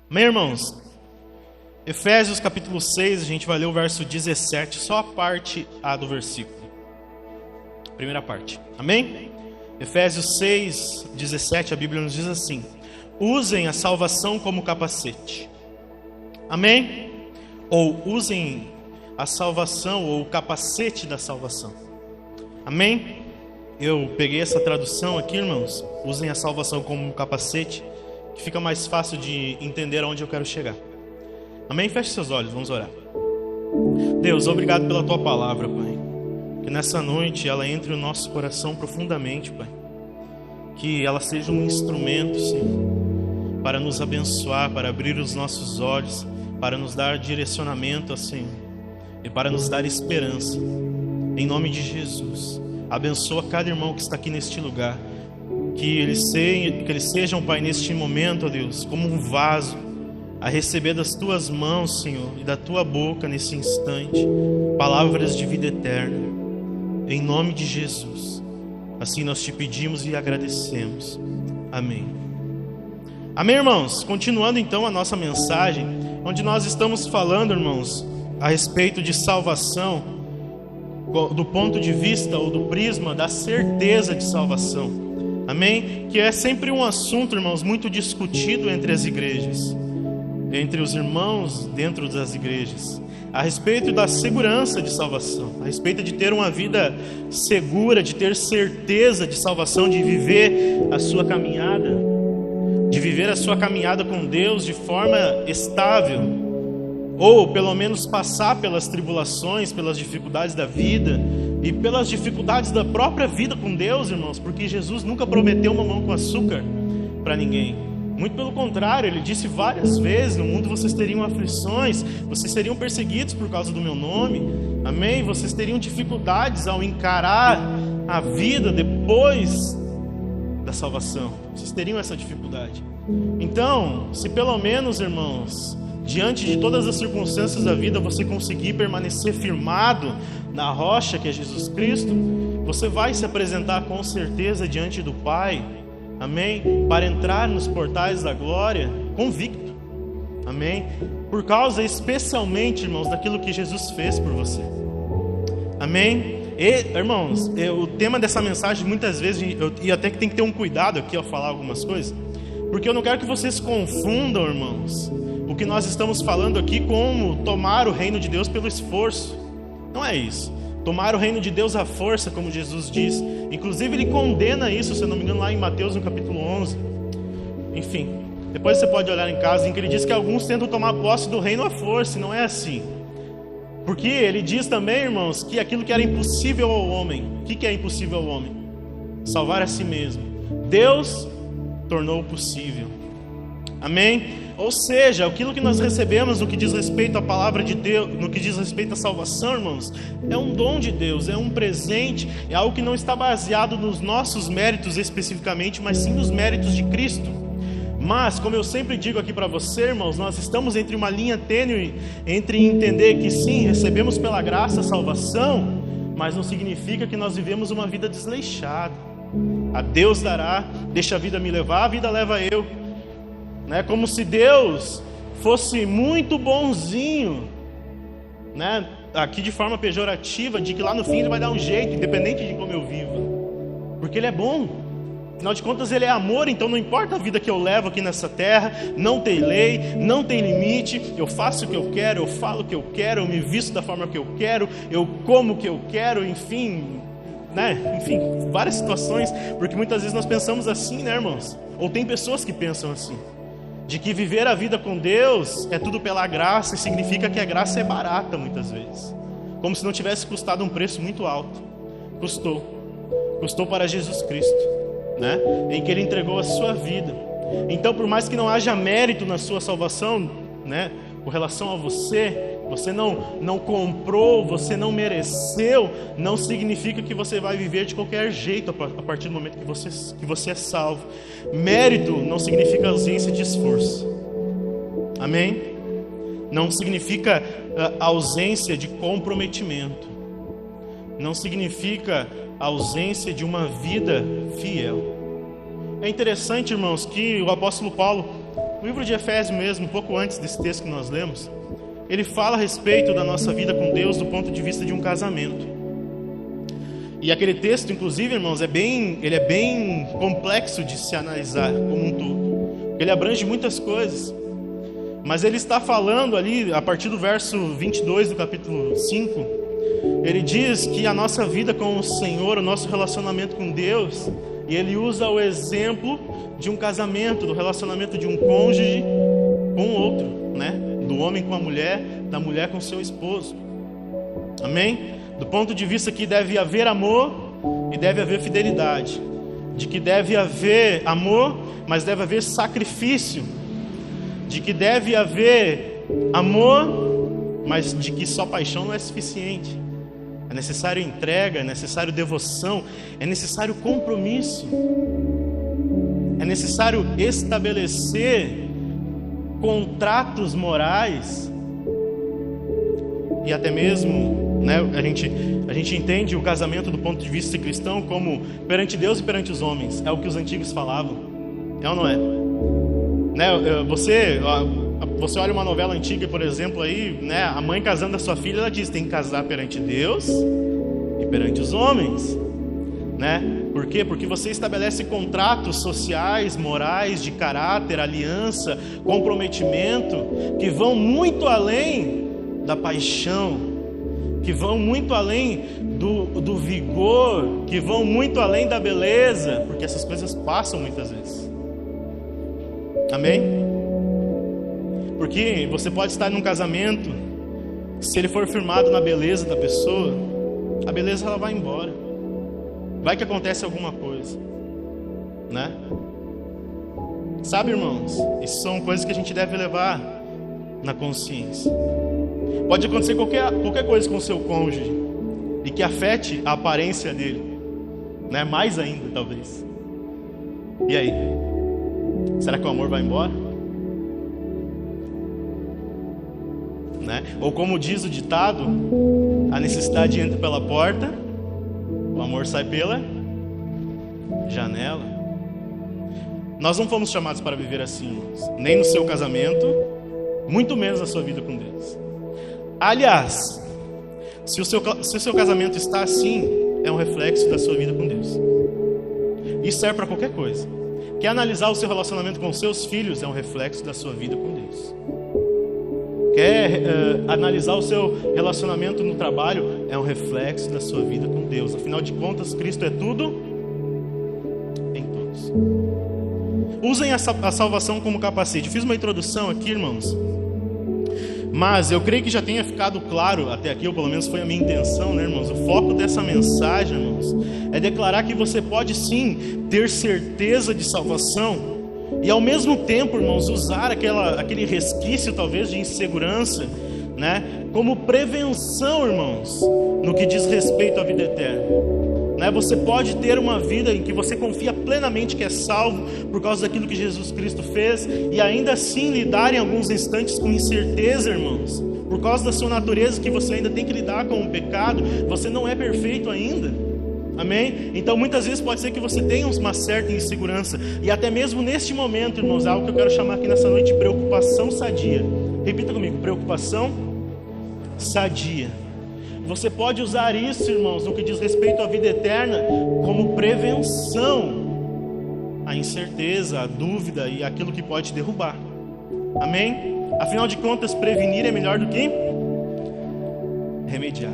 Amém, irmãos? Efésios capítulo 6, a gente vai ler o verso 17, só a parte A do versículo. Primeira parte. Amém? Efésios 6, 17, a Bíblia nos diz assim: usem a salvação como capacete. Amém? Ou usem a salvação ou o capacete da salvação. Amém? Eu peguei essa tradução aqui, irmãos. Usem a salvação como um capacete, que fica mais fácil de entender aonde eu quero chegar. Amém? Feche seus olhos, vamos orar. Deus, obrigado pela Tua palavra, Pai. Que nessa noite ela entre no nosso coração profundamente, Pai. Que ela seja um instrumento, Senhor, para nos abençoar, para abrir os nossos olhos, para nos dar direcionamento, Senhor, e para nos dar esperança. Em nome de Jesus, abençoa cada irmão que está aqui neste lugar. Que eles sejam, Pai, neste momento, ó Deus, como um vaso a receber das Tuas mãos, Senhor, e da Tua boca nesse instante, palavras de vida eterna. Em nome de Jesus, assim nós te pedimos e agradecemos. Amém. Amém, irmãos? Continuando então a nossa mensagem, onde nós estamos falando, irmãos, a respeito de salvação, do ponto de vista ou do prisma da certeza de salvação. Amém? Que é sempre um assunto, irmãos, muito discutido entre as igrejas, entre os irmãos dentro das igrejas, a respeito da segurança de salvação, a respeito de ter uma vida segura, de ter certeza de salvação, de viver a sua caminhada com Deus de forma estável, ou pelo menos passar pelas tribulações, pelas dificuldades da vida e pelas dificuldades da própria vida com Deus, irmãos, porque Jesus nunca prometeu mamão com açúcar para ninguém. Muito pelo contrário, Ele disse várias vezes: no mundo vocês teriam aflições, vocês seriam perseguidos por causa do meu nome, amém? Vocês teriam dificuldades ao encarar a vida depois da salvação, vocês teriam essa dificuldade. Então, se pelo menos, irmãos, diante de todas as circunstâncias da vida, você conseguir permanecer firmado na rocha que é Jesus Cristo, você vai se apresentar com certeza diante do Pai, amém? Para entrar nos portais da glória convicto, amém? Por causa especialmente, irmãos, daquilo que Jesus fez por você, amém? E, irmãos, o tema dessa mensagem, muitas vezes, e até que tem que ter um cuidado aqui ao falar algumas coisas, porque eu não quero que vocês confundam, irmãos, o que nós estamos falando aqui como tomar o reino de Deus pelo esforço. Não é isso. Tomar o reino de Deus à força, como Jesus diz. Inclusive ele condena isso, se eu não me engano, lá em Mateus, no capítulo 11. Enfim, depois você pode olhar em casa, em que ele diz que alguns tentam tomar posse do reino à força, e não é assim. Porque ele diz também, irmãos, que aquilo que era impossível ao homem, o que é impossível ao homem? Salvar a si mesmo. Deus tornou possível. Amém? Ou seja, aquilo que nós recebemos no que diz respeito à palavra de Deus, no que diz respeito à salvação, irmãos, é um dom de Deus, é um presente, é algo que não está baseado nos nossos méritos especificamente, mas sim nos méritos de Cristo. Mas, como eu sempre digo aqui para você, irmãos, nós estamos entre uma linha tênue entre entender que sim, recebemos pela graça a salvação, mas não significa que nós vivemos uma vida desleixada. A Deus dará, deixa a vida me levar, a vida leva eu. Né? Como se Deus fosse muito bonzinho, né? Aqui de forma pejorativa, de que lá no fim Ele vai dar um jeito, independente de como eu viva, porque Ele é bom. Afinal de contas, Ele é amor, então não importa a vida que eu levo aqui nessa terra, não tem lei, não tem limite, eu faço o que eu quero, eu falo o que eu quero, eu me visto da forma que eu quero, eu como o que eu quero, enfim, né? Enfim, várias situações, porque muitas vezes nós pensamos assim, né, irmãos? Ou tem pessoas que pensam assim, de que viver a vida com Deus é tudo pela graça, e significa que a graça é barata muitas vezes, como se não tivesse custado um preço muito alto. Custou para Jesus Cristo, né? Em que Ele entregou a sua vida. Então, por mais que não haja mérito na sua salvação, né, com relação a você não comprou, você não mereceu, não significa que você vai viver de qualquer jeito a partir do momento que você é salvo. Mérito não significa ausência de esforço, amém? Não significa ausência de comprometimento, não significa ausência de uma vida fiel. É interessante, irmãos, que o apóstolo Paulo, No livro de Efésios mesmo, um pouco antes desse texto que nós lemos, ele fala a respeito da nossa vida com Deus do ponto de vista de um casamento. E aquele texto, inclusive, irmãos, ele é bem complexo de se analisar como um todo. Ele abrange muitas coisas. Mas ele está falando ali, a partir do verso 22 do capítulo 5, ele diz que a nossa vida com o Senhor, o nosso relacionamento com Deus, e ele usa o exemplo de um casamento, do relacionamento de um cônjuge com o outro, né? Do homem com a mulher, da mulher com seu esposo. Amém? Do ponto de vista que deve haver amor e deve haver fidelidade. De que deve haver amor, mas deve haver sacrifício. De que deve haver amor, mas de que só paixão não é suficiente. É necessário entrega, é necessário devoção, é necessário compromisso. É necessário estabelecer contratos morais. E até mesmo, né, a gente entende o casamento do ponto de vista cristão como perante Deus e perante os homens. É o que os antigos falavam. É ou não é? Né, você olha uma novela antiga, por exemplo, aí, né, a mãe casando a sua filha, ela diz, tem que casar perante Deus e perante os homens, né? Por quê? Porque você estabelece contratos sociais, morais, de caráter, aliança, comprometimento, que vão muito além da paixão, que vão muito além do vigor, que vão muito além da beleza, porque essas coisas passam muitas vezes. Amém? Porque você pode estar num casamento, se ele for firmado na beleza da pessoa, a beleza ela vai embora. Vai que acontece alguma coisa, né? Sabe, irmãos, isso são coisas que a gente deve levar na consciência. Pode acontecer qualquer coisa com o seu cônjuge e que afete a aparência dele, né? Mais ainda, talvez. E aí? Será que o amor vai embora? Né? Ou como diz o ditado, a necessidade entra pela porta, o amor sai pela janela. Nós não fomos chamados para viver assim, irmãos. Nem no seu casamento, muito menos na sua vida com Deus. Aliás, se o seu casamento está assim, é um reflexo da sua vida com Deus. Isso serve para qualquer coisa. Quer analisar o seu relacionamento com seus filhos, é um reflexo da sua vida com Deus. Quer analisar o seu relacionamento no trabalho, é um reflexo da sua vida com Deus. Afinal de contas, Cristo é tudo em todos. Usem a salvação como capacete. Eu fiz uma introdução aqui, irmãos, mas eu creio que já tenha ficado claro até aqui, ou pelo menos foi a minha intenção, né, irmãos? O foco dessa mensagem, irmãos, é declarar que você pode sim ter certeza de salvação e ao mesmo tempo, irmãos, usar aquele resquício talvez de insegurança, né, como prevenção, irmãos, no que diz respeito à vida eterna. Né? Você pode ter uma vida em que você confia plenamente que é salvo por causa daquilo que Jesus Cristo fez e ainda assim lidar em alguns instantes com incerteza, irmãos, por causa da sua natureza, que você ainda tem que lidar com o pecado. Você não é perfeito ainda. Amém? Então muitas vezes pode ser que você tenha uma certa insegurança. E até mesmo neste momento, irmãos, algo que eu quero chamar aqui nessa noite de preocupação sadia. Repita comigo, preocupação sadia. Você pode usar isso, irmãos, no que diz respeito à vida eterna, como prevenção à incerteza, à dúvida e aquilo que pode derrubar. Amém? Afinal de contas, prevenir é melhor do que remediar.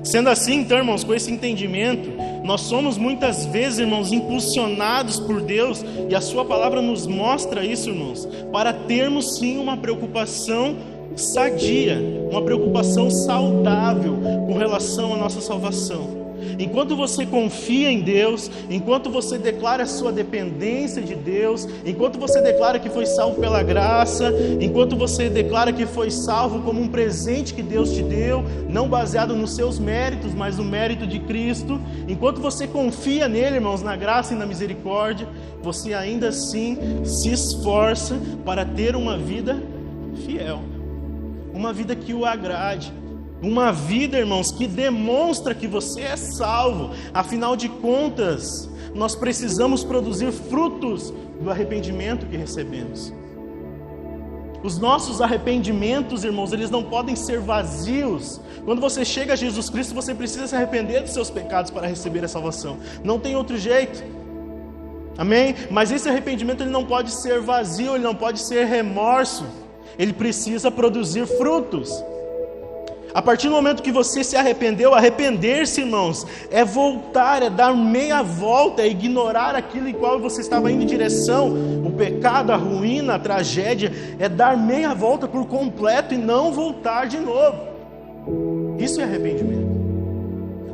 Sendo assim, então, irmãos, com esse entendimento, nós somos muitas vezes, irmãos, impulsionados por Deus, e a sua palavra nos mostra isso, irmãos, para termos sim uma preocupação sadia, uma preocupação saudável com relação à nossa salvação. Enquanto você confia em Deus, enquanto você declara a sua dependência de Deus, enquanto você declara que foi salvo pela graça, enquanto você declara que foi salvo como um presente que Deus te deu, não baseado nos seus méritos, mas no mérito de Cristo, enquanto você confia nele, irmãos, na graça e na misericórdia, você ainda assim se esforça para ter uma vida fiel, uma vida que o agrade. Uma vida, irmãos, que demonstra que você é salvo. Afinal de contas, nós precisamos produzir frutos do arrependimento que recebemos. Os nossos arrependimentos, irmãos, eles não podem ser vazios. Quando você chega a Jesus Cristo, você precisa se arrepender dos seus pecados para receber a salvação. Não tem outro jeito. Amém? Mas esse arrependimento ele não pode ser vazio, ele não pode ser remorso. Ele precisa produzir frutos. A partir do momento que você se arrependeu, arrepender-se, irmãos, é voltar, é dar meia volta, é ignorar aquilo em qual você estava indo em direção, o pecado, a ruína, a tragédia, é dar meia volta por completo e não voltar de novo. Isso é arrependimento.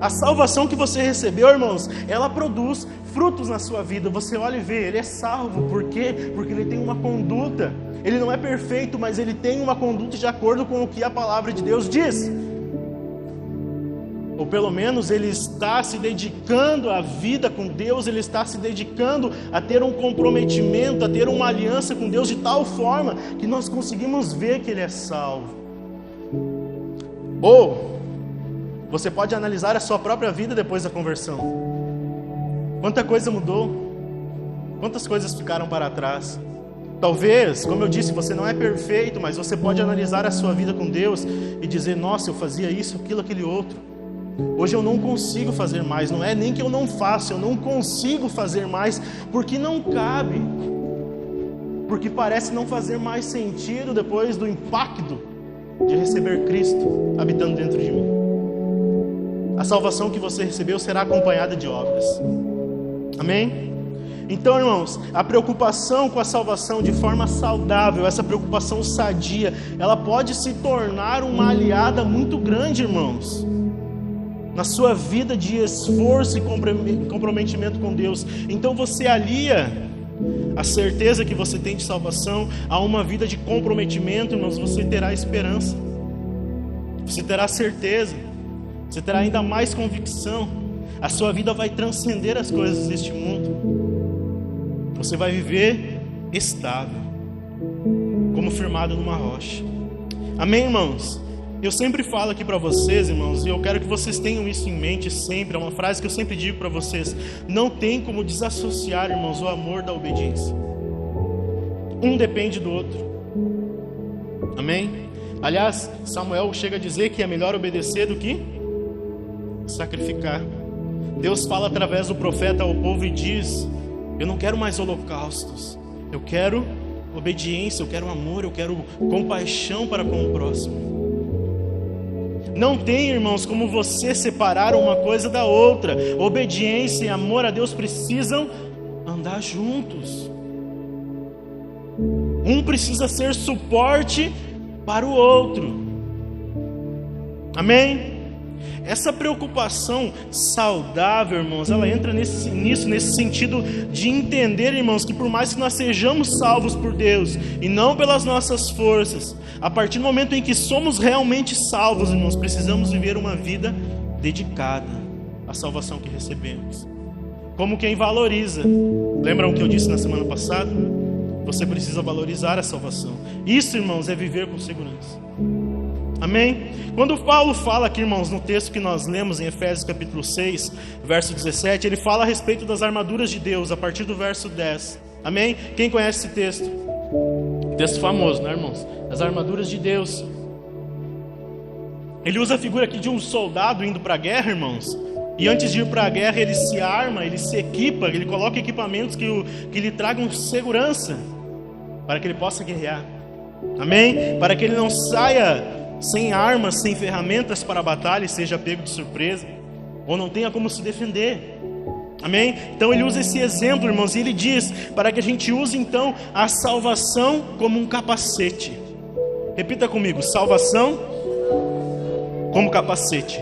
A salvação que você recebeu, irmãos, ela produz frutos na sua vida. Você olha e vê, ele é salvo. Por quê? Porque ele tem uma conduta. Ele não é perfeito, mas ele tem uma conduta de acordo com o que a palavra de Deus diz. Ou pelo menos ele está se dedicando à vida com Deus, ele está se dedicando a ter um comprometimento, a ter uma aliança com Deus de tal forma que nós conseguimos ver que ele é salvo. Ou você pode analisar a sua própria vida depois da conversão. Quanta coisa mudou? Quantas coisas ficaram para trás? Talvez, como eu disse, você não é perfeito, mas você pode analisar a sua vida com Deus e dizer, nossa, eu fazia isso, aquilo, aquele outro. Hoje eu não consigo fazer mais, não é nem que eu não faço, eu não consigo fazer mais, porque não cabe. Porque parece não fazer mais sentido depois do impacto de receber Cristo habitando dentro de mim. A salvação que você recebeu será acompanhada de obras. Amém? Então, irmãos, a preocupação com a salvação de forma saudável, essa preocupação sadia, ela pode se tornar uma aliada muito grande, irmãos, na sua vida de esforço e comprometimento com Deus. Então você alia a certeza que você tem de salvação a uma vida de comprometimento, irmãos, você terá esperança, você terá certeza, você terá ainda mais convicção, a sua vida vai transcender as coisas deste mundo, você vai viver estável, como firmado numa rocha. Amém, irmãos? Eu sempre falo aqui para vocês, irmãos, e eu quero que vocês tenham isso em mente sempre, é uma frase que eu sempre digo para vocês, não tem como desassociar, irmãos, o amor da obediência. Um depende do outro. Amém? Aliás, Samuel chega a dizer que é melhor obedecer do que sacrificar. Deus fala através do profeta ao povo e diz, eu não quero mais holocaustos, eu quero obediência, eu quero amor, eu quero compaixão para com o próximo. Não tem, irmãos, como você separar uma coisa da outra. Obediência e amor a Deus precisam andar juntos. Um precisa ser suporte para o outro. Amém? Essa preocupação saudável, irmãos, ela entra nesse sentido de entender, irmãos, que por mais que nós sejamos salvos por Deus e não pelas nossas forças, a partir do momento em que somos realmente salvos, irmãos, precisamos viver uma vida dedicada à salvação que recebemos. Como quem valoriza. Lembram o que eu disse na semana passada? Você precisa valorizar a salvação. Isso, irmãos, é viver com segurança. Amém? Quando Paulo fala aqui, irmãos, no texto que nós lemos em Efésios capítulo 6, verso 17, ele fala a respeito das armaduras de Deus, a partir do verso 10. Amém? Quem conhece esse texto? Texto famoso, né, irmãos? As armaduras de Deus. Ele usa a figura aqui de um soldado indo para a guerra, irmãos. E antes de ir para a guerra, ele se arma, ele se equipa, ele coloca equipamentos que lhe tragam segurança, para que ele possa guerrear. Amém? Para que ele não saia sem armas, sem ferramentas para a batalha e seja pego de surpresa, ou não tenha como se defender. Amém? Então ele usa esse exemplo, irmãos, e ele diz para que a gente use então a salvação como um capacete. Repita comigo, salvação como capacete.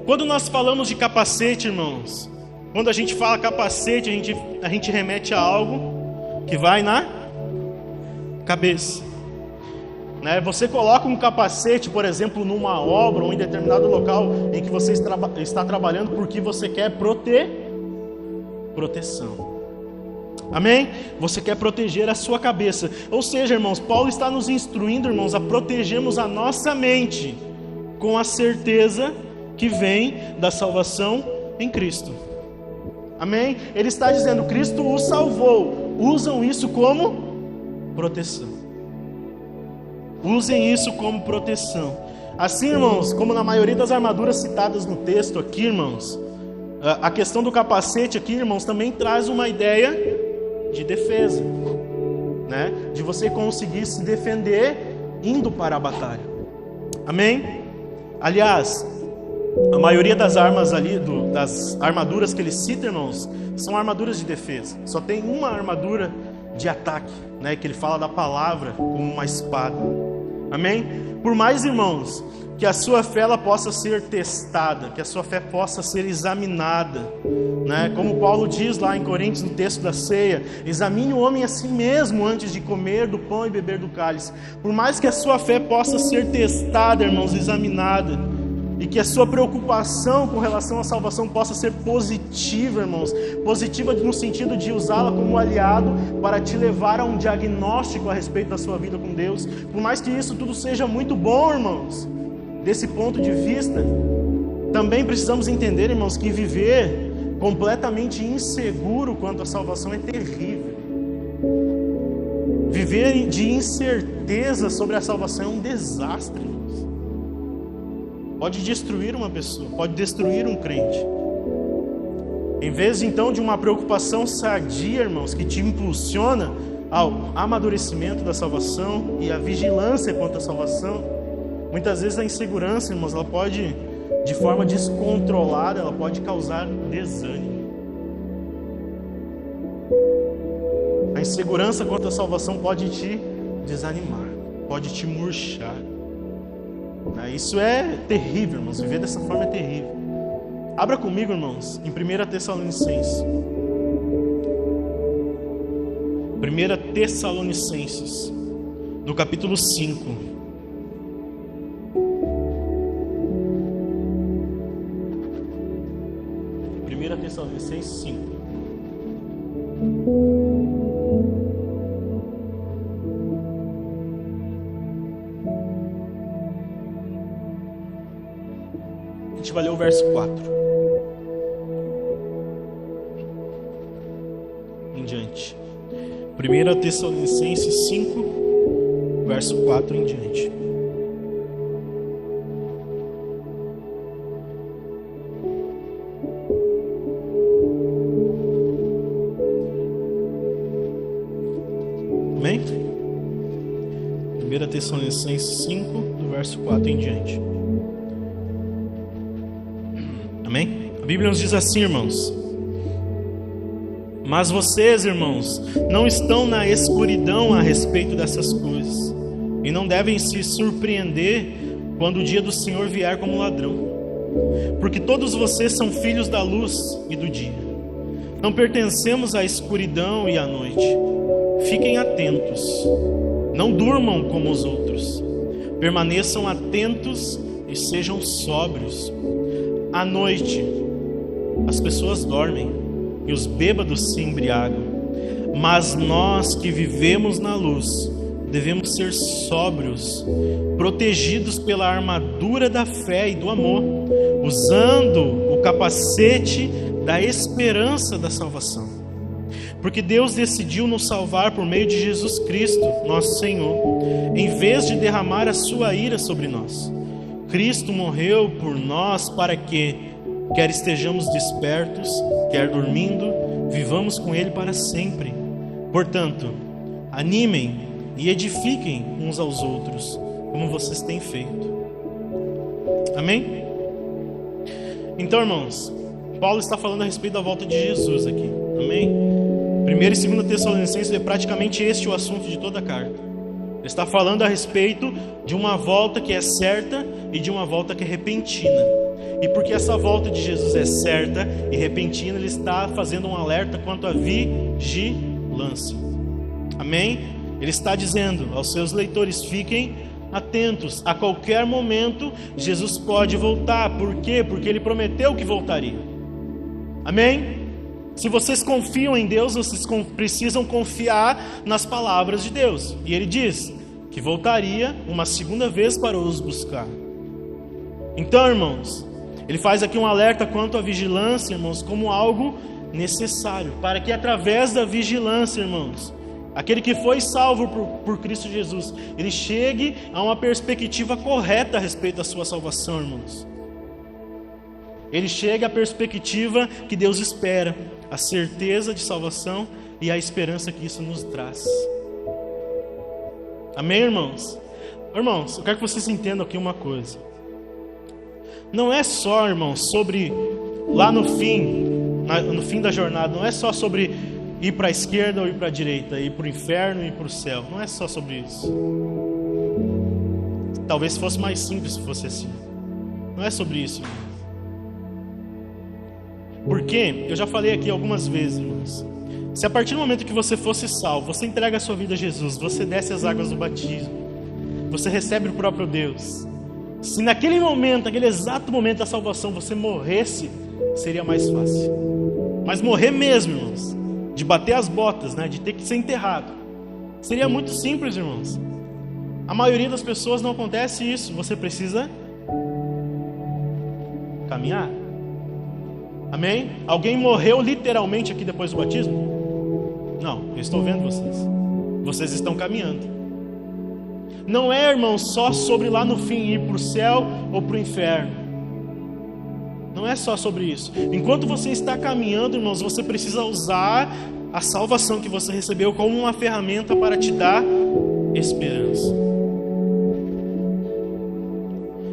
Quando nós falamos de capacete, irmãos, quando a gente fala capacete, a gente remete a algo que vai na cabeça. Você coloca um capacete, por exemplo, numa obra ou em determinado local em que você está trabalhando porque você quer proteção. Amém? Você quer proteger a sua cabeça. Ou seja, irmãos, Paulo está nos instruindo, irmãos, a protegermos a nossa mente com a certeza que vem da salvação em Cristo. Amém? Ele está dizendo, Cristo o salvou. Usam isso como proteção. Usem isso como proteção. Assim, irmãos, como na maioria das armaduras citadas no texto aqui, irmãos, a questão do capacete aqui, irmãos, também traz uma ideia de defesa, né? De você conseguir se defender indo para a batalha. Amém? Aliás, a maioria das armas ali, das armaduras que ele cita, irmãos, são armaduras de defesa. Só tem uma armadura de ataque, né? Que ele fala da palavra como uma espada. Amém? Por mais, irmãos, que a sua fé ela possa ser testada, que a sua fé possa ser examinada, né? Como Paulo diz lá em Coríntios, no texto da ceia: examine o homem a si mesmo antes de comer do pão e beber do cálice. Por mais que a sua fé possa ser testada, irmãos, examinada, e que a sua preocupação com relação à salvação possa ser positiva, irmãos, positiva no sentido de usá-la como aliado para te levar a um diagnóstico a respeito da sua vida com Deus. Por mais que isso tudo seja muito bom, irmãos, desse ponto de vista, também precisamos entender, irmãos, que viver completamente inseguro quanto à salvação é terrível. Viver de incerteza sobre a salvação é um desastre, irmãos. Pode destruir uma pessoa, pode destruir um crente. Em vez então de uma preocupação sadia, irmãos, que te impulsiona ao amadurecimento da salvação e à vigilância quanto à salvação, muitas vezes a insegurança, irmãos, ela pode, de forma descontrolada, ela pode causar desânimo. A insegurança quanto à salvação pode te desanimar, pode te murchar. Isso é terrível, irmãos. Viver dessa forma é terrível. Abra comigo, irmãos, em 1 Tessalonicenses. 1 Tessalonicenses, no capítulo 5. 1 Tessalonicenses 5. A gente vai ler o verso 4 em diante. 1 Tessalonicenses 5, verso 4 em diante. Amém? 1 Tessalonicenses 5, do verso 4 em diante. Amém? A Bíblia nos diz assim, irmãos: mas vocês, irmãos, não estão na escuridão a respeito dessas coisas, e não devem se surpreender quando o dia do Senhor vier como ladrão, porque todos vocês são filhos da luz e do dia. Não pertencemos à escuridão e à noite. Fiquem atentos, não durmam como os outros, permaneçam atentos e sejam sóbrios. À noite, as pessoas dormem e os bêbados se embriagam, mas nós que vivemos na luz devemos ser sóbrios, protegidos pela armadura da fé e do amor, usando o capacete da esperança da salvação. Porque Deus decidiu nos salvar por meio de Jesus Cristo, nosso Senhor, em vez de derramar a sua ira sobre nós. Cristo morreu por nós para que, quer estejamos despertos, quer dormindo, vivamos com Ele para sempre. Portanto, animem e edifiquem uns aos outros, como vocês têm feito. Amém? Então, irmãos, Paulo está falando a respeito da volta de Jesus aqui. Amém? 1 e 2 Tessalonicenses é praticamente este o assunto de toda a carta. Ele está falando a respeito de uma volta que é certa e de uma volta que é repentina. E porque essa volta de Jesus é certa e repentina, ele está fazendo um alerta quanto à vigilância. Amém? Ele está dizendo aos seus leitores: fiquem atentos, a qualquer momento Jesus pode voltar. Por quê? Porque ele prometeu que voltaria. Amém? Se vocês confiam em Deus, vocês precisam confiar nas palavras de Deus. E ele diz que voltaria uma segunda vez para os buscar. Então, irmãos, ele faz aqui um alerta quanto à vigilância, irmãos, como algo necessário, para que através da vigilância, irmãos, aquele que foi salvo por Cristo Jesus, ele chegue a uma perspectiva correta a respeito da sua salvação, irmãos. Ele chega à perspectiva que Deus espera, a certeza de salvação e a esperança que isso nos traz. Amém, irmãos? Irmãos, eu quero que vocês entendam aqui uma coisa. Não é só, irmãos, sobre lá no fim da jornada, não é só sobre ir para a esquerda ou ir para a direita, ir para o inferno e ir para o céu. Não é só sobre isso. Talvez fosse mais simples se fosse assim. Não é sobre isso, irmãos. Porque, eu já falei aqui algumas vezes, irmãos, se a partir do momento que você fosse salvo, você entrega a sua vida a Jesus, você desce as águas do batismo, você recebe o próprio Deus. Se naquele momento, naquele exato momento da salvação, você morresse, seria mais fácil. Mas morrer mesmo, irmãos, de bater as botas, né, de ter que ser enterrado, seria muito simples, irmãos. A maioria das pessoas não acontece isso. Você precisa caminhar. Amém? Alguém morreu literalmente aqui depois do batismo? Não, eu estou vendo vocês. Vocês estão caminhando. Não é, irmão, só sobre lá no fim ir para o céu ou para o inferno. Não é só sobre isso. Enquanto você está caminhando, irmãos, você precisa usar a salvação que você recebeu como uma ferramenta para te dar esperança.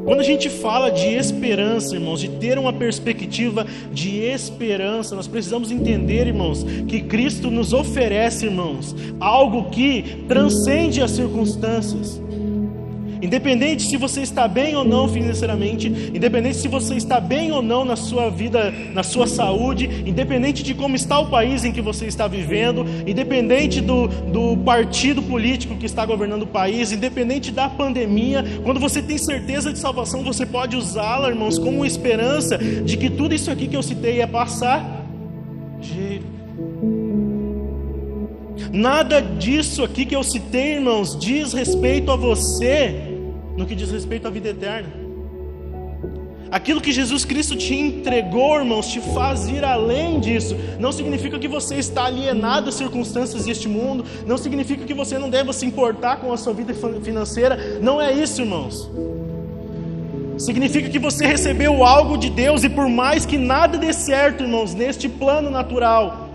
Quando a gente fala de esperança, irmãos, de ter uma perspectiva de esperança, nós precisamos entender, irmãos, que Cristo nos oferece, irmãos, algo que transcende as circunstâncias. Independente se você está bem ou não financeiramente, independente se você está bem ou não na sua vida, na sua saúde, independente de como está o país em que você está vivendo, independente do partido político que está governando o país, independente da pandemia, quando você tem certeza de salvação, você pode usá-la, irmãos, como esperança de que tudo isso aqui que eu citei é passageiro. Nada disso aqui que eu citei, irmãos, diz respeito a você no que diz respeito à vida eterna. Aquilo que Jesus Cristo te entregou, irmãos, te faz ir além disso. Não significa que você está alienado às circunstâncias deste mundo, não significa que você não deva se importar com a sua vida financeira. Não é isso, irmãos. Significa que você recebeu algo de Deus, e por mais que nada dê certo, irmãos, neste plano natural,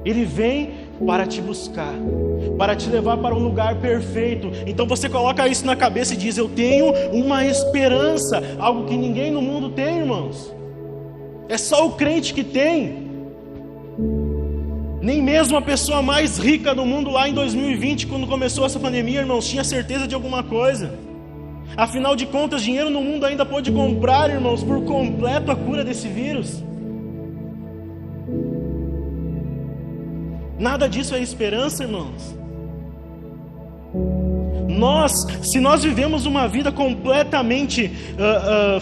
Ele vem para te buscar, para te levar para um lugar perfeito. Então você coloca isso na cabeça e diz: eu tenho uma esperança, algo que ninguém no mundo tem, irmãos. É só o crente que tem. Nem mesmo a pessoa mais rica do mundo lá em 2020, quando começou essa pandemia, irmãos, tinha certeza de alguma coisa. Afinal de contas, dinheiro no mundo ainda pode comprar, irmãos, por completo a cura desse vírus. Nada disso é esperança, irmãos. Se nós vivemos uma vida completamente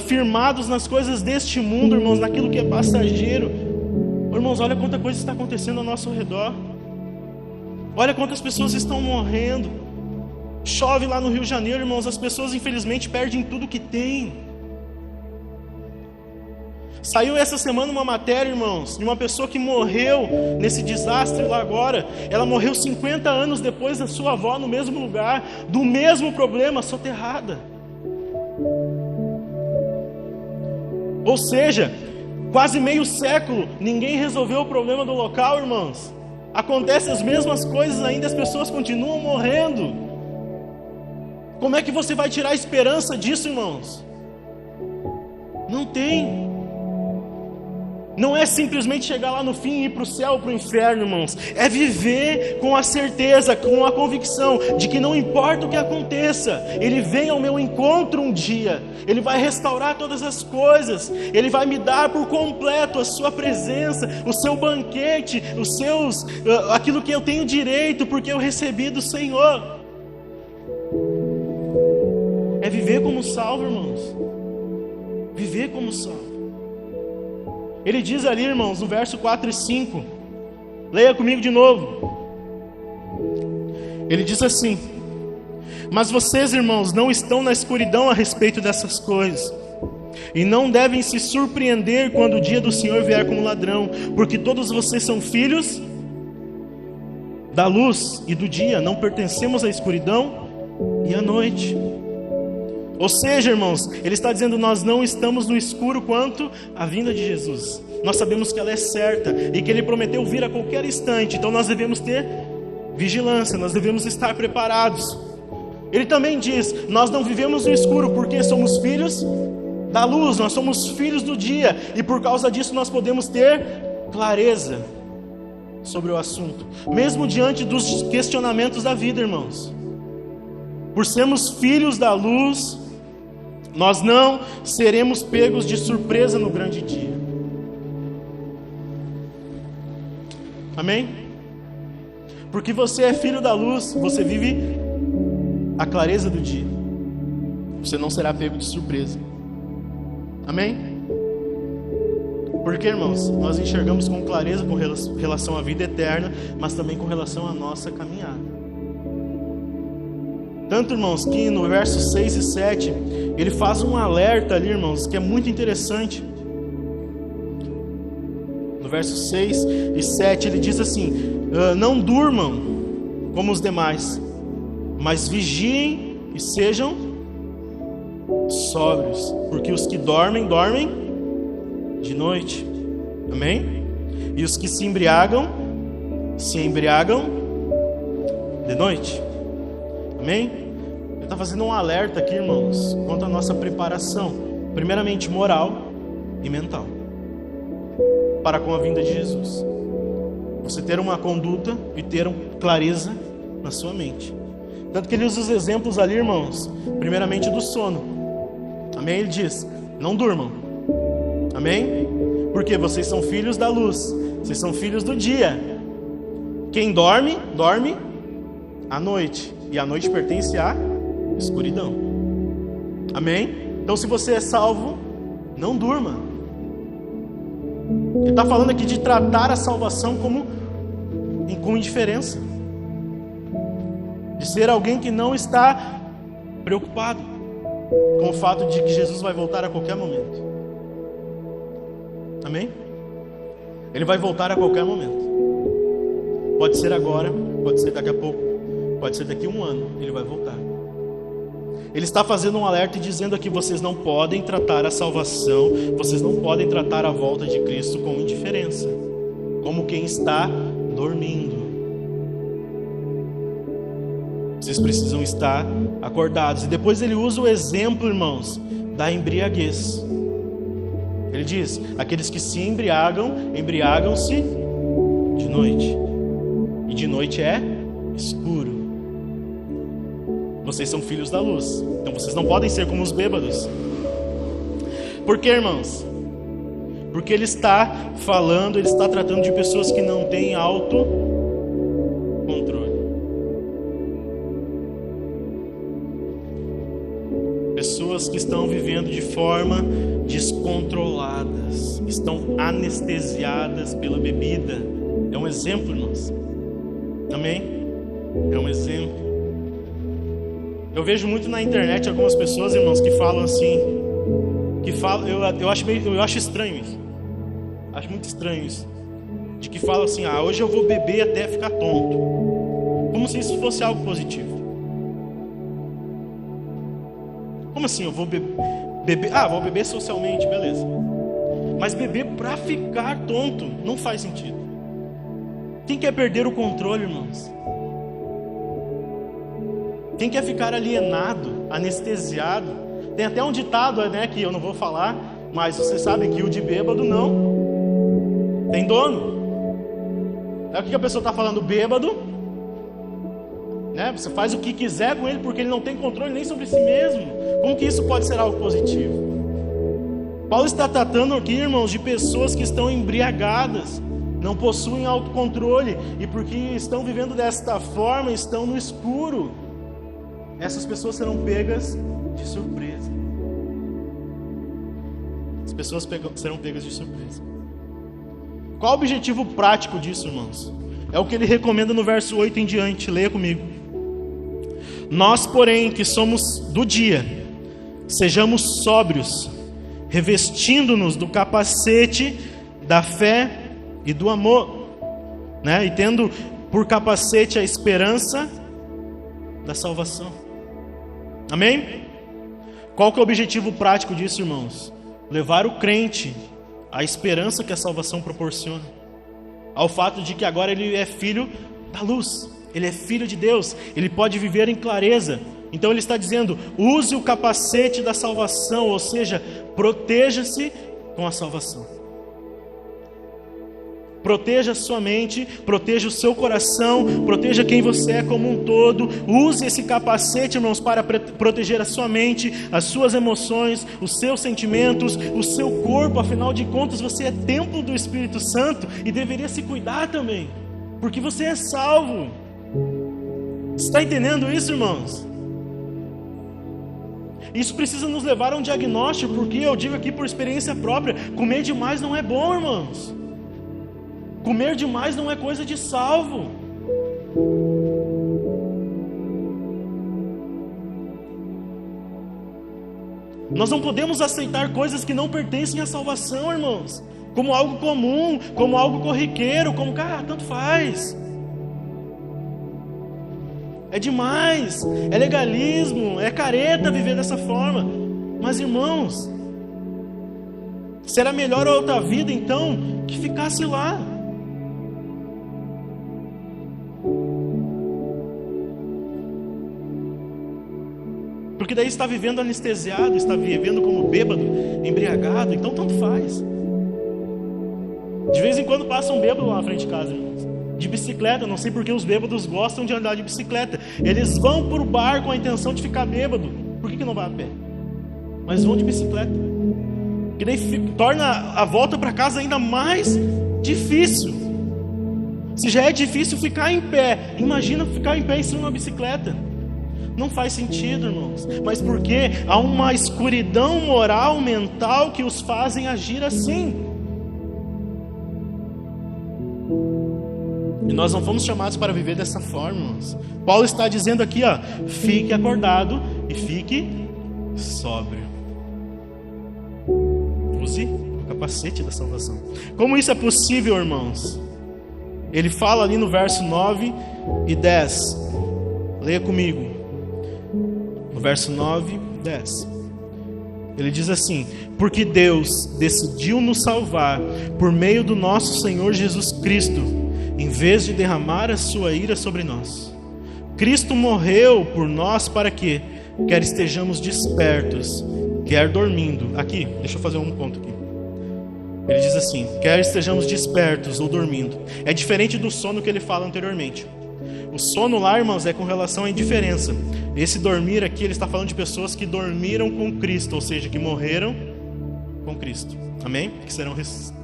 firmados nas coisas deste mundo, irmãos, naquilo que é passageiro, irmãos, olha quanta coisa está acontecendo ao nosso redor. Olha quantas pessoas estão morrendo. Chove lá no Rio de Janeiro, irmãos, as pessoas infelizmente perdem tudo que têm. Saiu essa semana uma matéria, irmãos, de uma pessoa que morreu nesse desastre lá agora. Ela morreu 50 anos depois da sua avó no mesmo lugar, do mesmo problema, soterrada. Ou seja, quase meio século, ninguém resolveu o problema do local, irmãos. Acontecem as mesmas coisas ainda, as pessoas continuam morrendo. Como é que você vai tirar a esperança disso, irmãos? Não tem. Não é simplesmente chegar lá no fim e ir para o céu ou para o inferno, irmãos. É viver com a certeza, com a convicção de que não importa o que aconteça, Ele vem ao meu encontro um dia. Ele vai restaurar todas as coisas. Ele vai me dar por completo a sua presença, o seu banquete, aquilo que eu tenho direito, porque eu recebi do Senhor. É viver como salvo, irmãos. Viver como salvo. Ele diz ali, irmãos, no verso 4 e 5, leia comigo de novo. Ele diz assim: mas vocês, irmãos, não estão na escuridão a respeito dessas coisas, e não devem se surpreender quando o dia do Senhor vier como ladrão, porque todos vocês são filhos da luz e do dia, não pertencemos à escuridão e à noite. Ou seja, irmãos, ele está dizendo, nós não estamos no escuro quanto à vinda de Jesus. Nós sabemos que ela é certa e que ele prometeu vir a qualquer instante. Então nós devemos ter vigilância, nós devemos estar preparados. Ele também diz, nós não vivemos no escuro porque somos filhos da luz, nós somos filhos do dia. E por causa disso nós podemos ter clareza sobre o assunto, mesmo diante dos questionamentos da vida, irmãos. Por sermos filhos da luz, nós não seremos pegos de surpresa no grande dia. Amém? Porque você é filho da luz, você vive a clareza do dia. Você não será pego de surpresa. Amém? Porque, irmãos, nós enxergamos com clareza com relação à vida eterna, mas também com relação à nossa caminhada. Tanto, irmãos, que no versos 6 e 7, ele faz um alerta ali, irmãos, que é muito interessante. No versos 6 e 7, ele diz assim, não durmam como os demais, mas vigiem e sejam sóbrios, porque os que dormem, dormem de noite. Amém? E os que se embriagam de noite. Amém? Ele está fazendo um alerta aqui, irmãos, quanto à nossa preparação, primeiramente moral e mental, para com a vinda de Jesus. Você ter uma conduta e ter clareza na sua mente. Tanto que ele usa os exemplos ali, irmãos, primeiramente do sono. Amém? Ele diz, não durmam. Amém? Porque vocês são filhos da luz, vocês são filhos do dia. Quem dorme, dorme à noite. E a noite pertence à escuridão. Amém? Então se você é salvo, não durma. Ele está falando aqui de tratar a salvação com indiferença. De ser alguém que não está preocupado com o fato de que Jesus vai voltar a qualquer momento. Amém? Ele vai voltar a qualquer momento. Pode ser agora, pode ser daqui a pouco, pode ser daqui a um ano, ele vai voltar. Ele está fazendo um alerta e dizendo aqui, vocês não podem tratar a salvação, vocês não podem tratar a volta de Cristo com indiferença, como quem está dormindo. Vocês precisam estar acordados. E depois ele usa o exemplo, irmãos, da embriaguez. Ele diz, aqueles que se embriagam, embriagam-se de noite. E de noite é escuro. Vocês são filhos da luz, então vocês não podem ser como os bêbados. Por quê, irmãos? Porque ele está falando, ele está tratando de pessoas que não têm autocontrole. Pessoas que estão vivendo de forma descontroladas, estão anestesiadas pela bebida. É um exemplo, irmãos. Amém? É um exemplo. Eu vejo muito na internet algumas pessoas, irmãos, que falam assim, eu acho estranho isso. Acho muito estranho isso. De que falam assim, hoje eu vou beber até ficar tonto. Como se isso fosse algo positivo. Como assim, eu vou beber? Vou beber socialmente, beleza. Mas beber pra ficar tonto não faz sentido. Quem quer perder o controle, irmãos? Quem quer ficar alienado, anestesiado? Tem até um ditado, né, que eu não vou falar, mas você sabe que o de bêbado não tem dono. É o que a pessoa está falando, bêbado, né? Você faz o que quiser com ele porque ele não tem controle nem sobre si mesmo. Como que isso pode ser algo positivo? Paulo está tratando aqui, irmãos, de pessoas que estão embriagadas, não possuem autocontrole e porque estão vivendo desta forma, estão no escuro. Essas pessoas serão pegas de surpresa. As pessoas serão pegas de surpresa. Qual o objetivo prático disso, irmãos? É o que ele recomenda no verso 8 em diante. Leia comigo. Nós, porém, que somos do dia, sejamos sóbrios, revestindo-nos do capacete da fé e do amor, né? E tendo por capacete a esperança da salvação. Amém? Qual que é o objetivo prático disso, irmãos? Levar o crente à esperança que a salvação proporciona, ao fato de que agora ele é filho da luz, ele é filho de Deus, ele pode viver em clareza. Então ele está dizendo, use o capacete da salvação, ou seja, proteja-se com a salvação. Proteja a sua mente, proteja o seu coração, proteja quem você é como um todo. Use esse capacete, irmãos, para proteger a sua mente, as suas emoções, os seus sentimentos, o seu corpo. Afinal de contas, você é templo do Espírito Santo e deveria se cuidar também, porque você é salvo. Você está entendendo isso, irmãos? Isso precisa nos levar a um diagnóstico, porque eu digo aqui por experiência própria, comer demais não é bom, irmãos. Comer demais não é coisa de salvo. Nós não podemos aceitar coisas que não pertencem à salvação, irmãos, como algo comum, como algo corriqueiro, como, tanto faz. É demais, é legalismo, é careta viver dessa forma. Mas, irmãos, será melhor a outra vida, então, que ficasse lá. Porque daí está vivendo anestesiado, está vivendo como bêbado, embriagado, então tanto faz. De vez em quando passa um bêbado lá na frente de casa, irmãos, de bicicleta. Não sei porque os bêbados gostam de andar de bicicleta. Eles vão para o bar com a intenção de ficar bêbado. Por que não vai a pé? Mas vão de bicicleta. Que daí torna a volta para casa ainda mais difícil. Se já é difícil ficar em pé, imagina ficar em pé em cima de uma bicicleta. Não faz sentido, irmãos. Mas porque há uma escuridão moral, mental, que os fazem agir assim. E nós não fomos chamados para viver dessa forma, irmãos. Paulo está dizendo aqui, fique acordado e fique sóbrio. Use o capacete da salvação. Como isso é possível, irmãos? Ele fala ali no verso 9 e 10. Leia comigo. No verso 9 e 10. Ele diz assim: porque Deus decidiu nos salvar por meio do nosso Senhor Jesus Cristo, em vez de derramar a sua ira sobre nós. Cristo morreu por nós para que, quer estejamos despertos, quer dormindo. Aqui, deixa eu fazer um ponto aqui. Ele diz assim: quer estejamos despertos ou dormindo. É diferente do sono que ele fala anteriormente. O sono lá, irmãos, é com relação à indiferença. Esse dormir aqui, ele está falando de pessoas que dormiram com Cristo, ou seja, que morreram com Cristo. Amém?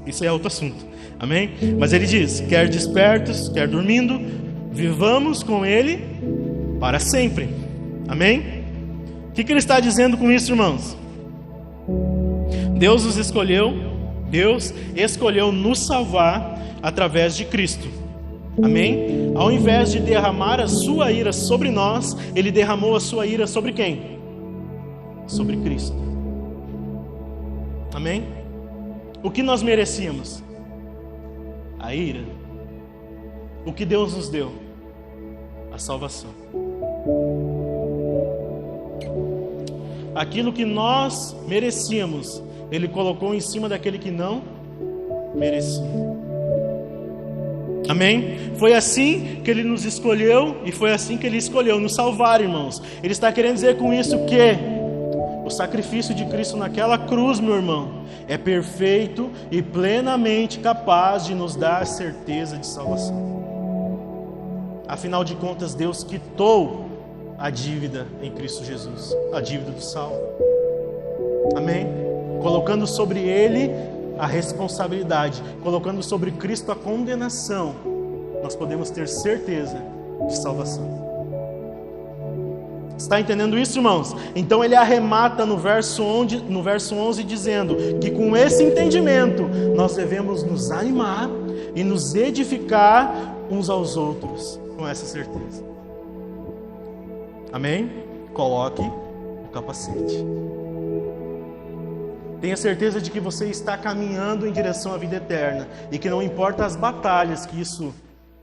Isso é outro assunto. Amém? Mas ele diz: quer despertos, quer dormindo, vivamos com Ele para sempre. Amém? O que ele está dizendo com isso, irmãos? Deus escolheu nos salvar através de Cristo. Amém? Ao invés de derramar a sua ira sobre nós, Ele derramou a sua ira sobre quem? Sobre Cristo. Amém? O que nós merecíamos? A ira. O que Deus nos deu? A salvação. Aquilo que nós merecíamos, Ele colocou em cima daquele que não merecia. Amém? Foi assim que Ele nos escolheu e foi assim que Ele escolheu nos salvar, irmãos. Ele está querendo dizer com isso que o sacrifício de Cristo naquela cruz, meu irmão, é perfeito e plenamente capaz de nos dar certeza de salvação. Afinal de contas, Deus quitou a dívida em Cristo Jesus, a dívida do salvo. Amém? Colocando sobre Ele a responsabilidade, colocando sobre Cristo a condenação, nós podemos ter certeza de salvação. Está entendendo isso, irmãos? Então ele arremata no verso 11 dizendo que com esse entendimento nós devemos nos animar e nos edificar uns aos outros com essa certeza. Amém? Coloque o capacete. Tenha certeza de que você está caminhando em direção à vida eterna e que não importa as batalhas que isso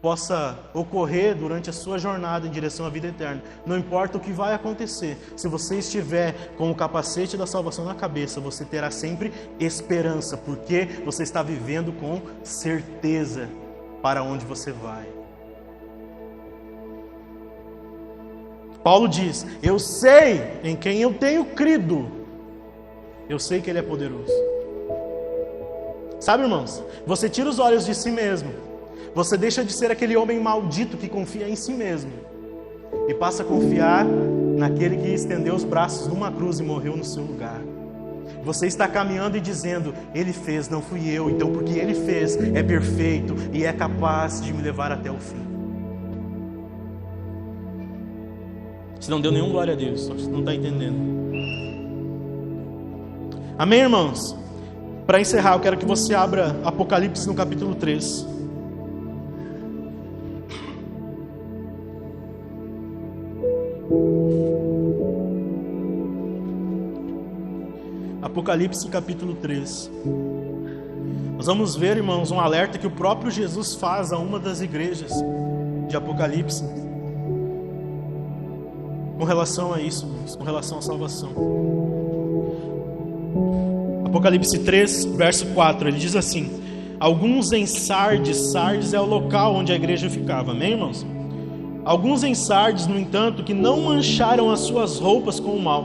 possa ocorrer durante a sua jornada em direção à vida eterna. Não importa o que vai acontecer, se você estiver com o capacete da salvação na cabeça, você terá sempre esperança, porque você está vivendo com certeza para onde você vai. Paulo diz: eu sei em quem eu tenho crido, eu sei que Ele é poderoso. Sabe, irmãos, você tira os olhos de si mesmo, você deixa de ser aquele homem maldito que confia em si mesmo e passa a confiar naquele que estendeu os braços numa cruz e morreu no seu lugar. Você está caminhando e dizendo: Ele fez, não fui eu, então porque Ele fez, é perfeito e é capaz de me levar até o fim. Você não deu nenhum glória a Deus, só você não está entendendo. Amém, irmãos? Para encerrar, eu quero que você abra Apocalipse no capítulo 3. Apocalipse capítulo 3. Nós vamos ver, irmãos, um alerta que o próprio Jesus faz a uma das igrejas de Apocalipse com relação a isso, irmãos, com relação à salvação. Apocalipse 3, verso 4, ele diz assim: alguns em Sardes, Sardes é o local onde a igreja ficava, amém, irmãos? Alguns em Sardes, no entanto, que não mancharam as suas roupas com o mal,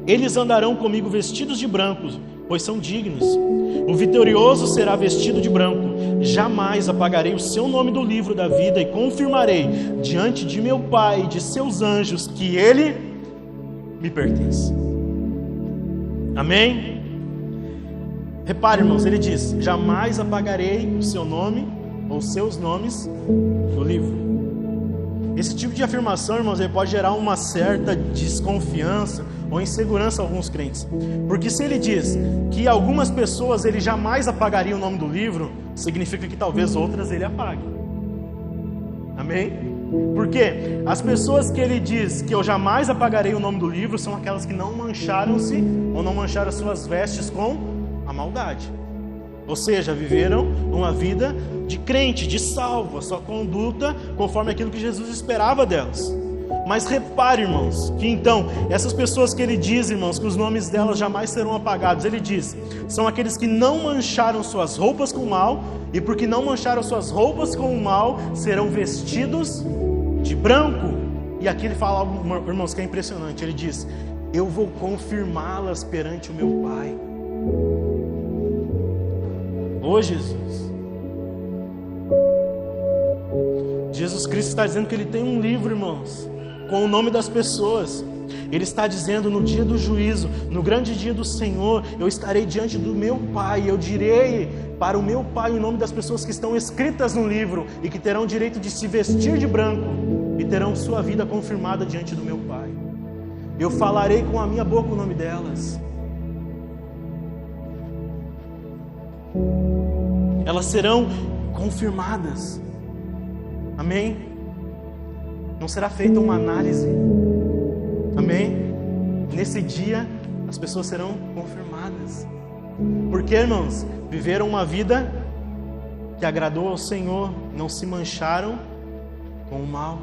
eles andarão comigo vestidos de branco, pois são dignos. O vitorioso será vestido de branco. Jamais apagarei o seu nome do livro da vida e confirmarei diante de meu Pai e de seus anjos que Ele me pertence. Amém? Repare, irmãos, ele diz: jamais apagarei o seu nome ou seus nomes do livro. Esse tipo de afirmação, irmãos, ele pode gerar uma certa desconfiança ou insegurança a alguns crentes. Porque se ele diz que algumas pessoas ele jamais apagaria o nome do livro, significa que talvez outras ele apague. Amém? Porque as pessoas que ele diz que eu jamais apagarei o nome do livro são aquelas que não mancharam-se ou não mancharam as suas vestes com a maldade. Ou seja, viveram uma vida de crente, de salvo, a sua conduta conforme aquilo que Jesus esperava delas. Mas repare, irmãos, que então, essas pessoas que ele diz, irmãos, que os nomes delas jamais serão apagados, ele diz, são aqueles que não mancharam suas roupas com o mal, e porque não mancharam suas roupas com o mal, serão vestidos de branco. E aqui ele fala algo, irmãos, que é impressionante. Ele diz: eu vou confirmá-las perante o meu Pai. Ô Jesus, Jesus Cristo está dizendo que Ele tem um livro, irmãos, com o nome das pessoas. Ele está dizendo: no dia do juízo, no grande dia do Senhor, eu estarei diante do meu Pai, eu direi para o meu Pai o nome das pessoas que estão escritas no livro e que terão direito de se vestir de branco e terão sua vida confirmada diante do meu Pai. Eu falarei com a minha boca o nome delas. Elas serão confirmadas. Amém? Não será feita uma análise. Amém? Nesse dia, as pessoas serão confirmadas. Porque, irmãos, viveram uma vida que agradou ao Senhor, não se mancharam com o mal.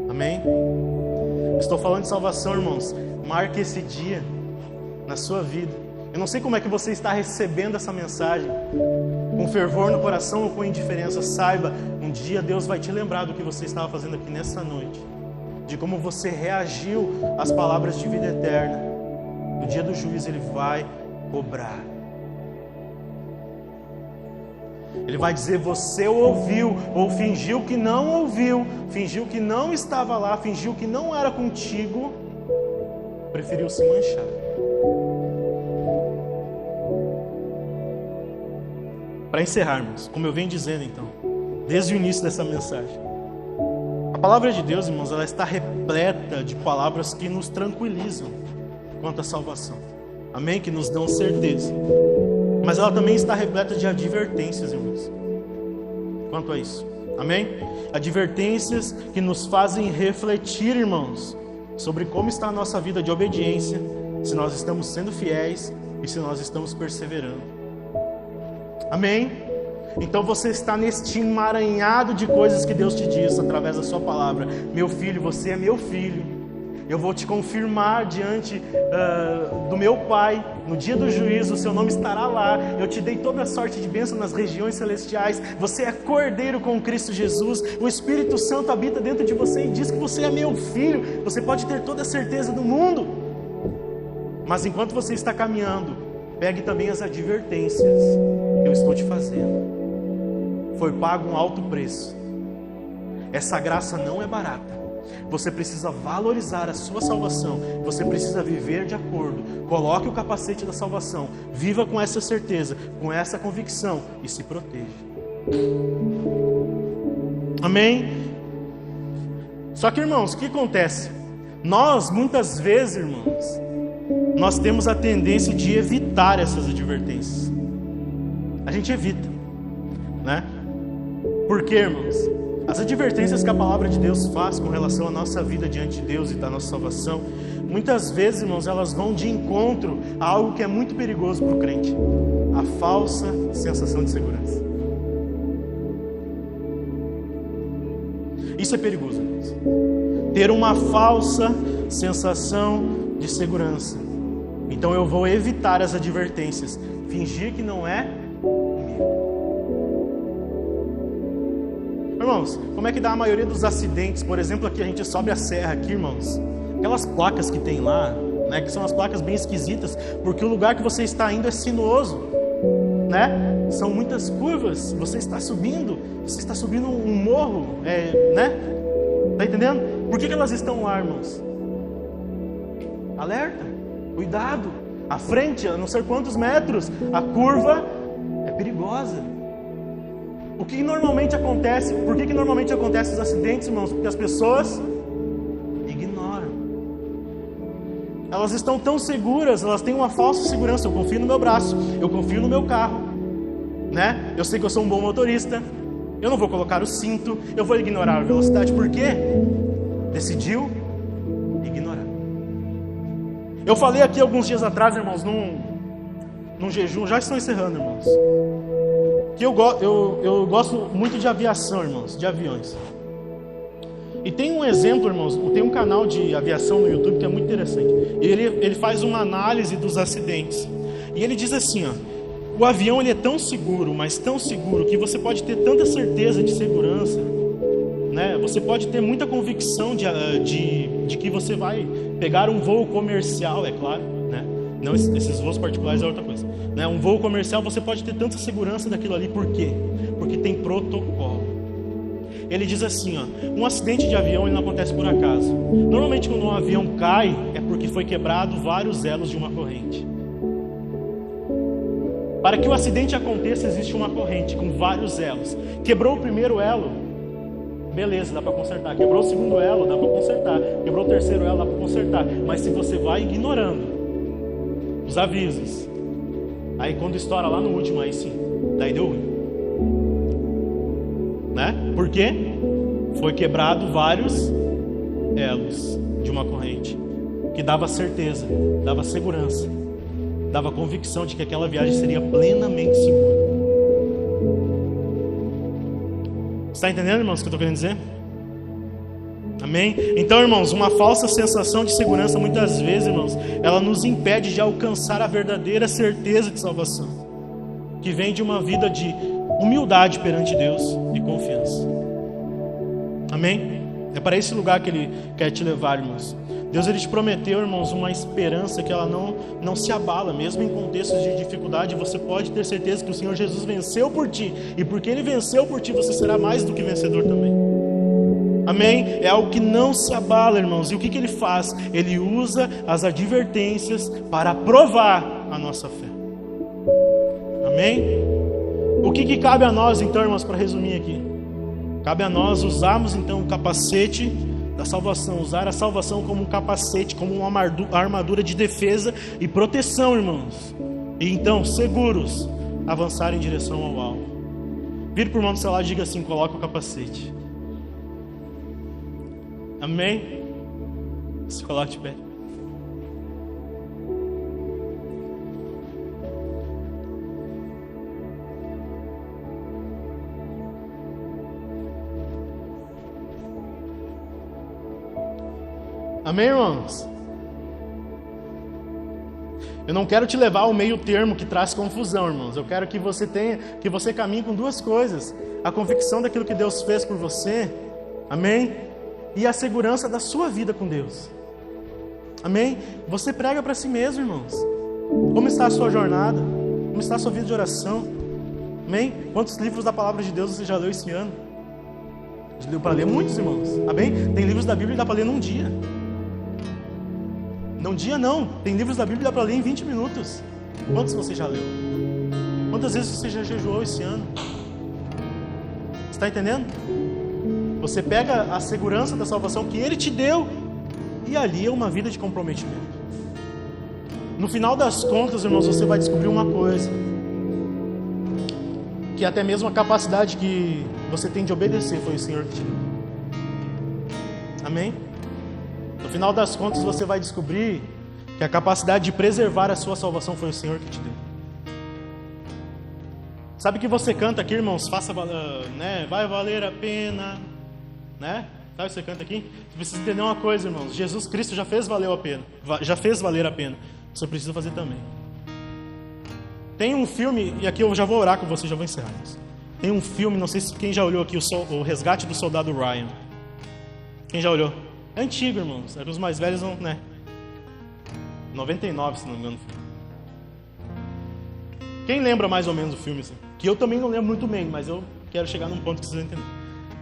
Amém? Estou falando de salvação, irmãos. Marque esse dia na sua vida. Eu não sei como é que você está recebendo essa mensagem, com fervor no coração ou com indiferença. Saiba, um dia Deus vai te lembrar do que você estava fazendo aqui nessa noite, de como você reagiu às palavras de vida eterna. No dia do juízo Ele vai cobrar. Ele vai dizer: você ouviu ou fingiu que não ouviu, fingiu que não estava lá, fingiu que não era contigo, preferiu se manchar. Para encerrarmos, como eu venho dizendo então, desde o início dessa mensagem, a palavra de Deus, irmãos, ela está repleta de palavras que nos tranquilizam quanto à salvação. Amém? Que nos dão certeza. Mas ela também está repleta de advertências, irmãos, quanto a isso. Amém? Advertências que nos fazem refletir, irmãos, sobre como está a nossa vida de obediência, se nós estamos sendo fiéis e se nós estamos perseverando. Amém? Então você está neste emaranhado de coisas que Deus te diz através da sua palavra. Meu filho, você é meu filho. Eu vou te confirmar diante do meu Pai. No dia do juízo, o seu nome estará lá. Eu te dei toda a sorte de bênção nas regiões celestiais. Você é cordeiro com Cristo Jesus. O Espírito Santo habita dentro de você e diz que você é meu filho. Você pode ter toda a certeza do mundo. Mas enquanto você está caminhando, pegue também as advertências que eu estou te fazendo. Foi pago um alto preço. Essa graça não é barata. Você precisa valorizar a sua salvação. Você precisa viver de acordo. Coloque o capacete da salvação. Viva com essa certeza, com essa convicção e se proteja. Amém? Só que, irmãos, o que acontece? Nós, muitas vezes, irmãos, nós temos a tendência de evitar essas advertências. A gente evita, né? Por quê, irmãos? As advertências que a palavra de Deus faz com relação à nossa vida diante de Deus e da nossa salvação, muitas vezes, irmãos, elas vão de encontro a algo que é muito perigoso para o crente: a falsa sensação de segurança. Isso é perigoso, irmãos. Ter uma falsa sensação de segurança. Então eu vou evitar as advertências, fingir que não é comigo. Irmãos, como é que dá a maioria dos acidentes? Por exemplo, aqui a gente sobe a serra aqui, irmãos. Aquelas placas que tem lá, né, que são as placas bem esquisitas, porque o lugar que você está indo é sinuoso, né? São muitas curvas, você está subindo um morro, né? Tá entendendo? Por que elas estão lá, irmãos? Alerta, cuidado, à frente, a não sei quantos metros, a curva é perigosa. O que normalmente acontece? Por que normalmente acontecem os acidentes, irmãos? Porque as pessoas ignoram. Elas estão tão seguras, elas têm uma falsa segurança. Eu confio no meu braço, eu confio no meu carro, né? Eu sei que eu sou um bom motorista, eu não vou colocar o cinto, eu vou ignorar a velocidade. Por quê? Decidiu ignorar. Eu falei aqui alguns dias atrás, irmãos, num jejum, já estou encerrando, irmãos, que eu gosto muito de aviação, irmãos, de aviões. E tem um exemplo, irmãos, tem um canal de aviação no YouTube que é muito interessante. Ele faz uma análise dos acidentes. E ele diz assim, ó: o avião ele é tão seguro, mas tão seguro, que você pode ter tanta certeza de segurança, né? Você pode ter muita convicção de que você vai pegar um voo comercial, é claro, né? Não, esses voos particulares é outra coisa, né? Um voo comercial você pode ter tanta segurança daquilo ali. Por quê? Porque tem protocolo. Ele diz assim, ó: um acidente de avião ele não acontece por acaso. Normalmente quando um avião cai é porque foi quebrado vários elos de uma corrente. Para que o acidente aconteça existe uma corrente com vários elos. Quebrou o primeiro elo, beleza, dá para consertar. Quebrou o segundo elo, dá para consertar. Quebrou o terceiro elo, dá para consertar. Mas se você vai ignorando os avisos, aí quando estoura lá no último, aí sim, daí deu ruim, né? Por quê? Foi quebrado vários elos de uma corrente que dava certeza, dava segurança, dava convicção de que aquela viagem seria plenamente segura. Está entendendo, irmãos, o que eu estou querendo dizer? Amém? Então, irmãos, uma falsa sensação de segurança, muitas vezes, irmãos, ela nos impede de alcançar a verdadeira certeza de salvação, que vem de uma vida de humildade perante Deus e confiança. Amém? É para esse lugar que Ele quer te levar, irmãos. Deus, Ele te prometeu, irmãos, uma esperança que ela não se abala, mesmo em contextos de dificuldade. Você pode ter certeza que o Senhor Jesus venceu por ti, e porque Ele venceu por ti, você será mais do que vencedor também. Amém? É algo que não se abala, irmãos. E o que Ele faz? Ele usa as advertências para provar a nossa fé. Amém? O que cabe a nós, então, irmãos, para resumir aqui? Cabe a nós usarmos, então, o capacete da salvação. Usar a salvação como um capacete, como uma armadura de defesa e proteção, irmãos. E então, seguros, avançar em direção ao alvo. Vire para o irmão do seu lado e diga assim: coloca o capacete. Amém? Se coloque de pé. Amém, irmãos? Eu não quero te levar ao meio termo que traz confusão, irmãos. Eu quero que você caminhe com duas coisas: a convicção daquilo que Deus fez por você, amém? E a segurança da sua vida com Deus, amém? Você prega para si mesmo, irmãos. Como está a sua jornada? Como está a sua vida de oração? Amém? Quantos livros da palavra de Deus você já leu esse ano? Já leu para ler muitos, irmãos, amém? Tem livros da Bíblia que dá para ler num dia. Num dia não, tem livros da Bíblia que dá para ler em 20 minutos. Quantos você já leu? Quantas vezes você já jejuou esse ano? Está entendendo? Você pega a segurança da salvação que Ele te deu e ali é uma vida de comprometimento. No final das contas, irmãos, você vai descobrir uma coisa: que até mesmo a capacidade que você tem de obedecer foi o Senhor que te deu. Amém? No final das contas, você vai descobrir que a capacidade de preservar a sua salvação foi o Senhor que te deu. Sabe que você canta aqui, irmãos? Né? Vai valer a pena, né? Sabe que você canta aqui? Você precisa entender uma coisa, irmãos: Jesus Cristo já fez valer a pena. Já fez valer a pena. Você precisa fazer também. Tem um filme, e aqui eu já vou orar com você, já vou encerrar isso. Tem um filme, não sei se quem já olhou aqui, o Resgate do Soldado Ryan. Quem já olhou? É antigo, irmãos. Os mais velhos não, né? 99, se não me engano. Quem lembra mais ou menos do filme? Assim? Que eu também não lembro muito bem, mas eu quero chegar num ponto que vocês vão entender.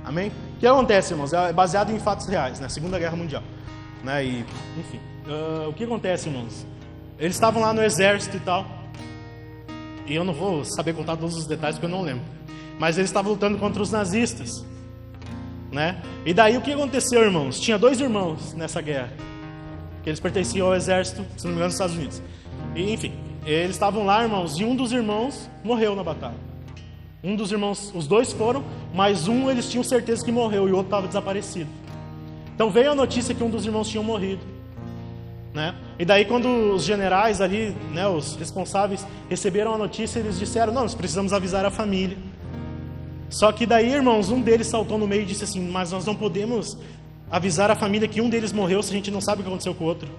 Amém? O que acontece, irmãos? É baseado em fatos reais, né? Segunda Guerra Mundial. Né? E, enfim. O que acontece, irmãos? Eles estavam lá no exército e tal. E eu não vou saber contar todos os detalhes porque eu não lembro. Mas eles estavam lutando contra os nazistas. Né? E daí o que aconteceu, irmãos? Tinha 2 irmãos nessa guerra. Que eles pertenciam ao exército, se não me engano, dos Estados Unidos. E, enfim, eles estavam lá, irmãos, e um dos irmãos morreu na batalha. Um dos irmãos, os 2 foram, mas um eles tinham certeza que morreu e o outro estava desaparecido. Então veio a notícia que um dos irmãos tinha morrido. Né? E daí quando os generais ali, né, os responsáveis, receberam a notícia, eles disseram: não, nós precisamos avisar a família. Só que daí, irmãos, um deles saltou no meio e disse assim: mas nós não podemos avisar a família que um deles morreu se a gente não sabe o que aconteceu com o outro.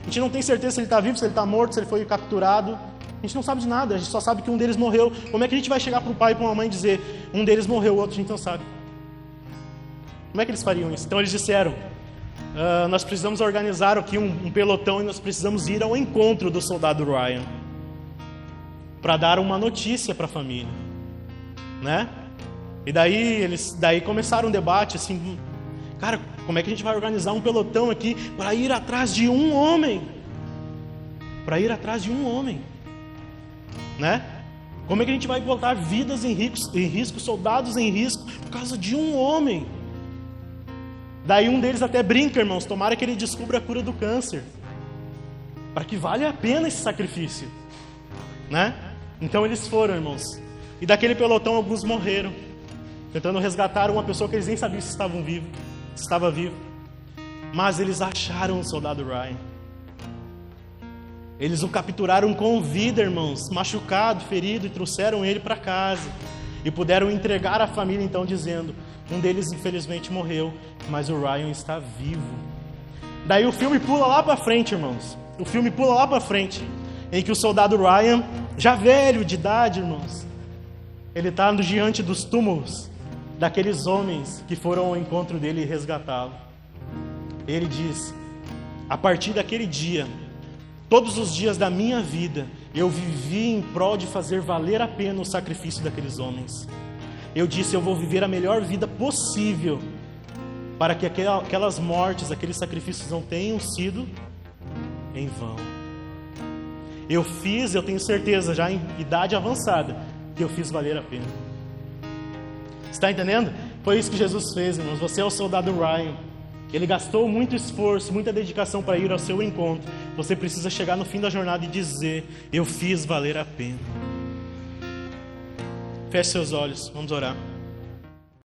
A gente não tem certeza se ele está vivo, se ele está morto, se ele foi capturado. A gente não sabe de nada, a gente só sabe que um deles morreu. Como é que a gente vai chegar para o pai e para uma mãe e dizer: um deles morreu, o outro a gente não sabe? Como é que eles fariam isso? Então eles disseram: nós precisamos organizar aqui um pelotão e nós precisamos ir ao encontro do soldado Ryan para dar uma notícia para a família, né? E daí começaram um debate assim: cara, como é que a gente vai organizar um pelotão aqui para ir atrás de um homem? Para ir atrás de um homem, né? Como é que a gente vai botar vidas em risco, soldados em risco por causa de um homem? Daí um deles até brinca, irmãos: tomara que ele descubra a cura do câncer, para que vale a pena esse sacrifício, né? Então eles foram, irmãos, e daquele pelotão alguns morreram, tentando resgatar uma pessoa que eles nem sabiam se estava vivo. Mas eles acharam o soldado Ryan. Eles o capturaram com vida, irmãos, machucado, ferido, e trouxeram ele para casa. E puderam entregar à família então dizendo: um deles infelizmente morreu, mas o Ryan está vivo. Daí o filme pula lá para frente, irmãos. O filme pula lá para frente, em que o soldado Ryan, já velho de idade, irmãos, ele está diante dos túmulos daqueles homens que foram ao encontro dele e resgatá-lo. Ele diz: a partir daquele dia, todos os dias da minha vida, eu vivi em prol de fazer valer a pena o sacrifício daqueles homens. Eu disse: eu vou viver a melhor vida possível para que aquelas mortes, aqueles sacrifícios não tenham sido em vão. Eu tenho certeza, já em idade avançada, que eu fiz valer a pena. Está entendendo? Foi isso que Jesus fez, irmãos. Você é o soldado Ryan. Ele gastou muito esforço, muita dedicação para ir ao seu encontro. Você precisa chegar no fim da jornada e dizer: eu fiz valer a pena. Feche seus olhos, vamos orar.